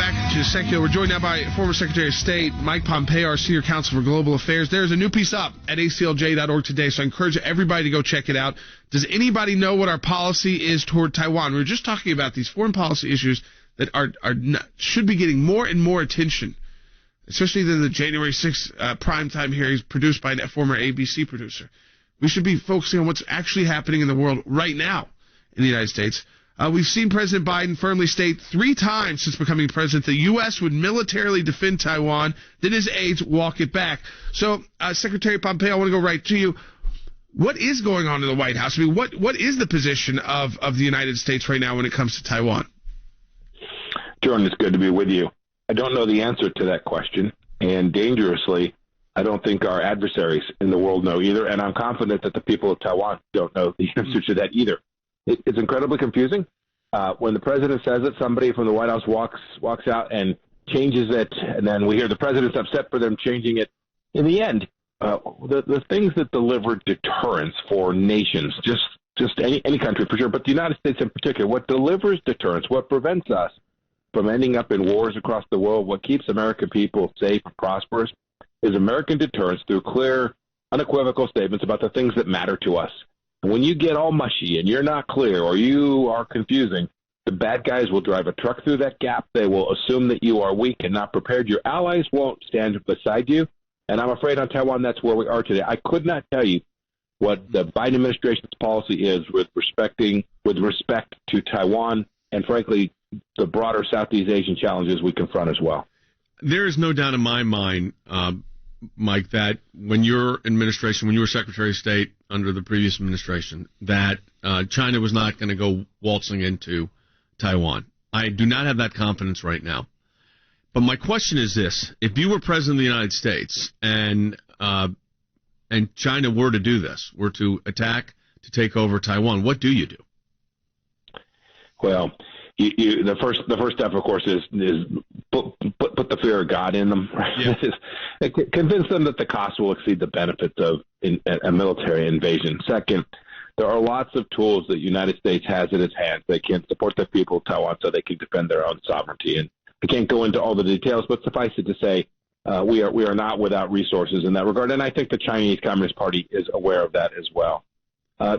back to Sekulow. We're joined now by former Secretary of State Mike Pompeo, our Senior Counsel for Global Affairs. There's a new piece up at aclj.org today, so I encourage everybody to go check it out. Does anybody know what our policy is toward Taiwan? We were just talking about these foreign policy issues that should be getting more and more attention, especially the January 6th primetime hearings produced by a former ABC producer. We should be focusing on what's actually happening in the world right now in the United States. We've seen President Biden firmly state 3 times since becoming president the U.S. would militarily defend Taiwan, then his aides walk it back. So, Secretary Pompeo, I want to go right to you. What is going on in the White House? I mean, what is the position of the United States right now when it comes to Taiwan? Jordan, it's good to be with you. I don't know the answer to that question, and dangerously, I don't think our adversaries in the world know either, and I'm confident that the people of Taiwan don't know the answer to that either. It's incredibly confusing. When the president says it, somebody from the White House walks out and changes it, and then we hear the president's upset for them changing it. In the end, the things that deliver deterrence for nations, just any country for sure, but the United States in particular, what delivers deterrence, what prevents us from ending up in wars across the world, what keeps American people safe and prosperous, is American deterrence through clear, unequivocal statements about the things that matter to us. When you get all mushy and you're not clear or you are confusing, the bad guys will drive a truck through that gap. They will assume that you are weak and not prepared. Your allies won't stand beside you. And I'm afraid on Taiwan, that's where we are today. I could not tell you what the Biden administration's policy is with respect to Taiwan and, frankly, the broader Southeast Asian challenges we confront as well. There is no doubt in my mind, Mike, that when you were Secretary of State under the previous administration, that China was not going to go waltzing into Taiwan. I do not have that confidence right now. But my question is this: if you were President of the United States and China were to do this, were to attack, to take over Taiwan, what do you do? Well, the first step, of course, is put the fear of God in them. Right? Yeah. Convince them that the cost will exceed the benefits of a military invasion. Second, there are lots of tools that the United States has in its hands. They can support the people of Taiwan so they can defend their own sovereignty. And I can't go into all the details, but suffice it to say, we are not without resources in that regard. And I think the Chinese Communist Party is aware of that as well.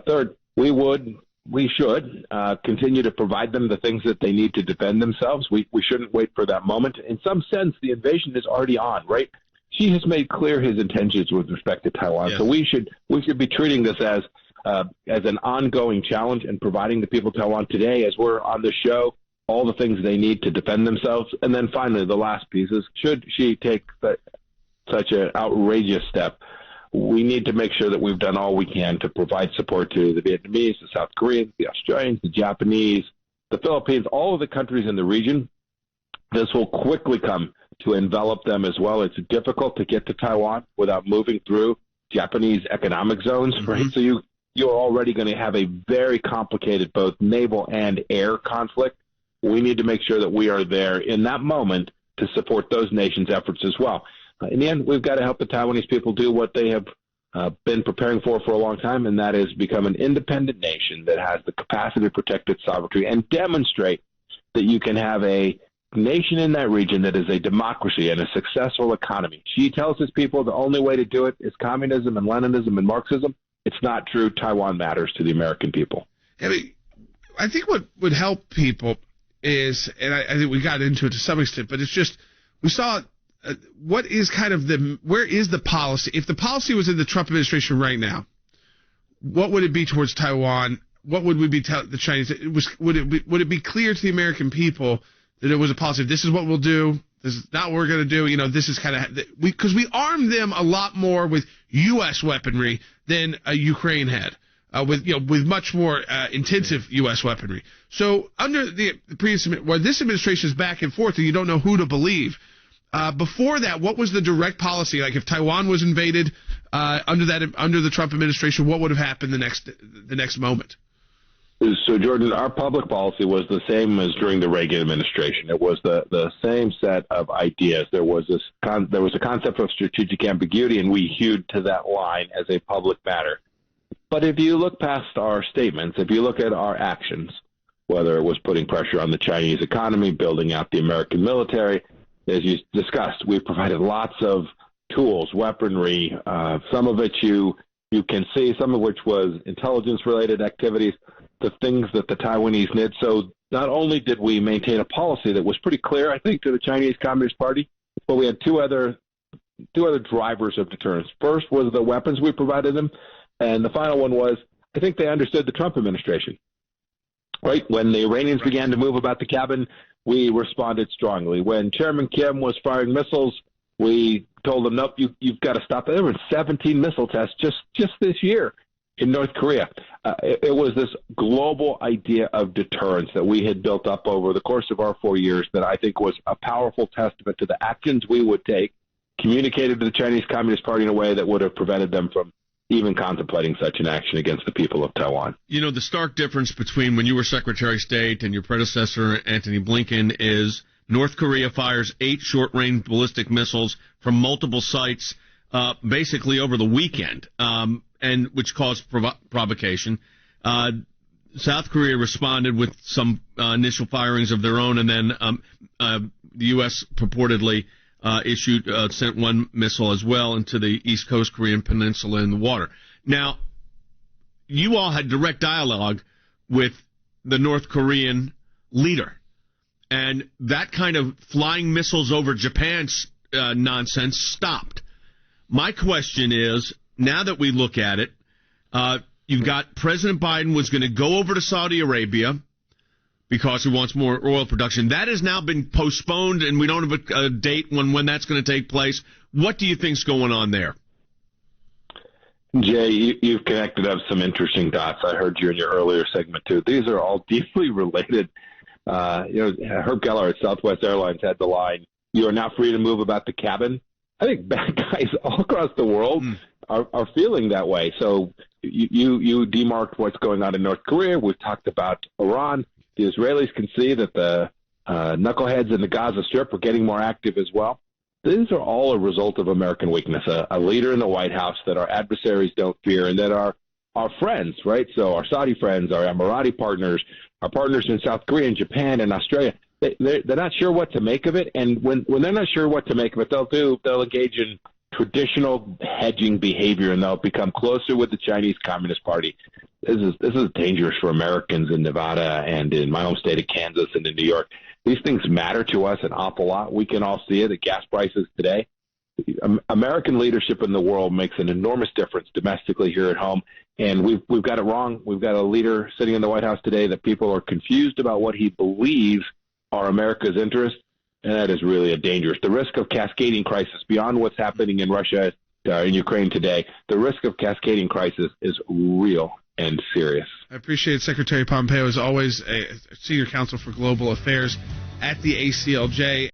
Third, we should continue to provide them the things that they need to defend themselves. We shouldn't wait for that moment. In some sense, the invasion is already on, right? Xi has made clear his intentions with respect to Taiwan. Yes. So we should be treating this as an ongoing challenge and providing the people of Taiwan today, as we're on the show, all the things they need to defend themselves. And then finally, the last piece is, should Xi take such an outrageous step, we need to make sure that we've done all we can to provide support to the Vietnamese, the South Koreans, the Australians, the Japanese, the Philippines, all of the countries in the region. This will quickly come to envelop them as well. It's difficult to get to Taiwan without moving through Japanese economic zones, mm-hmm. right? So you're already going to have a very complicated both naval and air conflict. We need to make sure that we are there in that moment to support those nations' efforts as well. In the end, we've got to help the Taiwanese people do what they have been preparing for a long time, and that is become an independent nation that has the capacity to protect its sovereignty and demonstrate that you can have a nation in that region that is a democracy and a successful economy. Xi tells his people the only way to do it is communism and Leninism and Marxism. It's not true. Taiwan matters to the American people. I think what would help people is, and I think we got into it to some extent, but it's just we saw what is kind of where is the policy? If the policy was in the Trump administration right now, what would it be towards Taiwan? What would we be telling the Chinese? Would it be clear to the American people that it was a policy? This is what we'll do. This is not what we're going to do. You know, this is kind of because we armed them a lot more with U.S. weaponry than Ukraine had. With much more intensive U.S. weaponry. So under the previous, where this administration is back and forth and you don't know who to believe, before that, what was the direct policy? Like if Taiwan was invaded under the Trump administration, what would have happened the next moment? So, Jordan, our public policy was the same as during the Reagan administration. It was the same set of ideas. There was a concept of strategic ambiguity, and we hewed to that line as a public matter. But if you look past our statements, if you look at our actions, whether it was putting pressure on the Chinese economy, building out the American military. As you discussed, we've provided lots of tools, weaponry, some of it you can see, some of which was intelligence-related activities, the things that the Taiwanese did. So not only did we maintain a policy that was pretty clear, I think, to the Chinese Communist Party, but we had two other drivers of deterrence. First was the weapons we provided them, and the final one was I think they understood the Trump administration. Right? When the Iranians began to move about the cabin, we responded strongly. When Chairman Kim was firing missiles, we told them, nope, you've got to stop it. There were 17 missile tests just this year in North Korea. It was this global idea of deterrence that we had built up over the course of our 4 years that I think was a powerful testament to the actions we would take, communicated to the Chinese Communist Party in a way that would have prevented them from even contemplating such an action against the people of Taiwan. You know, the stark difference between when you were Secretary of State and your predecessor, Antony Blinken, is North Korea fires 8 short-range ballistic missiles from multiple sites basically over the weekend, and which caused provocation. South Korea responded with some initial firings of their own, and then the U.S. purportedly sent one missile as well into the East Coast Korean Peninsula in the water. Now, you all had direct dialogue with the North Korean leader, and that kind of flying missiles over Japan nonsense stopped. My question is, now that we look at it, you've got President Biden was going to go over to Saudi Arabia because he wants more oil production. That has now been postponed, and we don't have a date when that's going to take place. What do you think's going on there? Jay, you've connected up some interesting dots. I heard you in your earlier segment, too. These are all deeply related. Herb Keller at Southwest Airlines had the line, "You are now free to move about the cabin." I think bad guys all across the world are feeling that way. So you demarked what's going on in North Korea. We've talked about Iran. The Israelis can see that the knuckleheads in the Gaza Strip are getting more active as well. These are all a result of American weakness, a leader in the White House that our adversaries don't fear and that our friends, right? So our Saudi friends, our Emirati partners, our partners in South Korea and Japan and Australia, they're not sure what to make of it. And when they're not sure what to make of it, they'll engage in traditional hedging behavior, and they'll become closer with the Chinese Communist Party. This is dangerous for Americans in Nevada and in my home state of Kansas and in New York. These things matter to us an awful lot. We can all see it at gas prices today. American leadership in the world makes an enormous difference domestically here at home, and we've got it wrong. We've got a leader sitting in the White House today that people are confused about what he believes are America's interests, and that is really a dangerous. The risk of cascading crisis beyond what's happening in Russia, in Ukraine today, the risk of cascading crisis is real and serious. I appreciate Secretary Pompeo, as always, a senior counsel for global affairs at the ACLJ.